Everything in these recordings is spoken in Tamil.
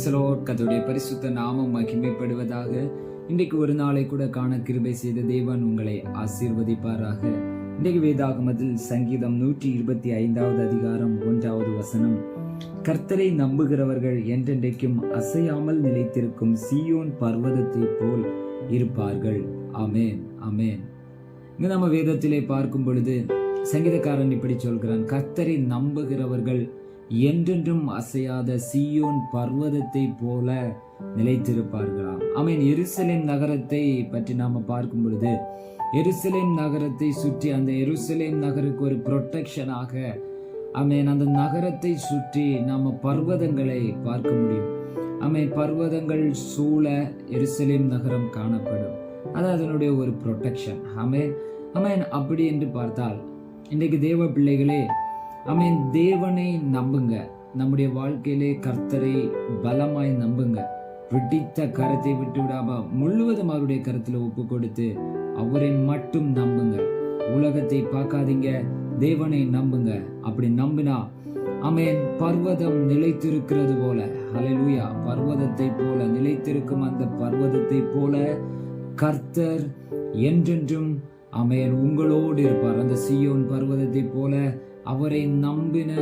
Praise the Lord. கர்த்தருடைய பரிசுத்த நாமம் மகிமைப்படுவதாக. இன்றைக்கு ஒரு நாளை கூட காண கிருபை செய்த தேவன் உங்களை ஆசீர்வதிப்பாராக. இன்றைக்கு வேதாகமத்தில் சங்கீதம் 125வது அதிகாரம் 1வது வசனம், கர்த்தரை நம்புகிறவர்கள் என்றென்றைக்கும் அசையாமல் நிலைத்திருக்கும் சீயோன் பர்வதத்தை போல் இருப்பார்கள். ஆமென், ஆமென். இங்கு நம்ம வேதத்திலே பார்க்கும் பொழுது சங்கீதக்காரன் இப்படி சொல்கிறான், கர்த்தரை நம்புகிறவர்கள் என்றென்றும் அசையாத சீயோன் பர்வதத்தை போல நிலைத்திருப்பார்களாம். ஆமென். எருசலேம் நகரத்தை பற்றி நாம பார்க்கும் பொழுது, எருசலேம் நகரத்தை சுற்றி, அந்த எருசலேம் நகருக்கு ஒரு ப்ரொடெக்ஷனாக, ஆமென், அந்த நகரத்தை சுற்றி நாம பர்வதங்களை பார்க்க முடியும். ஆமென். பர்வதங்கள் சூழ எருசலேம் நகரம் காணப்படும். அது அதனுடைய ஒரு ப்ரொடெக்ஷன். ஆமென், ஆமென். அப்படி என்று பார்த்தால் இன்றைக்கு தேவ பிள்ளைகளே, ஆமென், தேவனை நம்புங்க. நம்முடைய வாழ்க்கையிலே கர்த்தரை பலமாய் நம்புங்க. பிடித்த கரத்தை விட்டு விடாம முழுவதும் அவருடைய கருத்துல ஒப்பு கொடுத்து அவரை மட்டும் நம்புங்க. உலகத்தை பார்க்காதீங்க, தேவனை நம்புங்க. அப்படி நம்பினா, ஆமென், பர்வதம் நிலைத்திருக்கிறது போல, ஹல்லேலூயா, பர்வதத்தை போல நிலைத்திருக்கும். அந்த பர்வதத்தை போல கர்த்தர் என்றென்றும், ஆமென், உங்களோடு இருப்பார். அந்த சீயோன் பர்வதத்தை போல அவரை நம்பின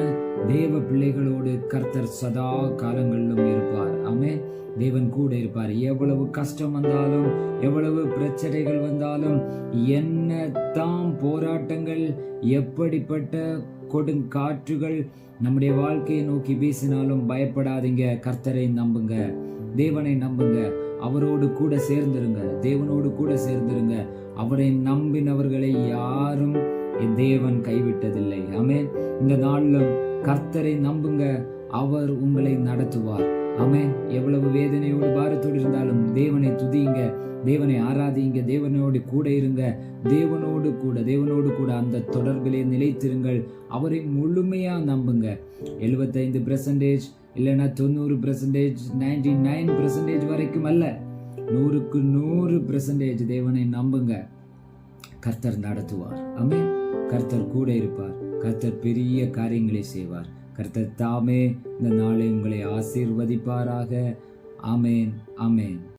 தேவ பிள்ளைகளோடு கர்த்தர் சதா காலங்களிலும் இருப்பார். ஆமென். தேவன் கூட இருப்பார். எவ்வளவு கஷ்டம் வந்தாலும், எவ்வளவு பிரச்சனைகள் வந்தாலும், என்னதான் போராட்டங்கள், எப்படிப்பட்ட கொடுங்காற்றுகள் நம்முடைய வாழ்க்கையை நோக்கி வீசினாலும் பயப்படாதீங்க. கர்த்தரை நம்புங்க, தேவனை நம்புங்க, அவரோடு கூட சேர்ந்துருங்க, தேவனோடு கூட சேர்ந்துருங்க. அவரை நம்பினவர்களை யாரும் தேவன் கைவிட்டதில்லை. ஆமென். இந்த நாளிலும் கர்த்தரை நம்புங்க, அவர் உங்களை நடத்துவார். ஆமென். எவ்வளவு வேதனையோடு பாரத்தோடு இருந்தாலும் தேவனை துதியுங்க, தேவனை ஆராதிங்க, தேவனோடு கூட இருங்க, தேவனோடு கூட அந்த தொடர்பிலே நிலைத்திருங்கள். அவரை முழுமையா நம்புங்க. 75% இல்லைன்னா 90%, 99% வரைக்கும் அல்ல, 100க்கு 100% தேவனை நம்புங்க. கர்த்தர் நடத்துவார். ஆமென். கர்த்தர் கூட இருப்பார். கர்த்தர் பெரிய காரியங்களை செய்வார். கர்த்தர் தாமே இந்த நாளை உங்களை ஆசீர்வதிப்பாராக. ஆமென், ஆமென்.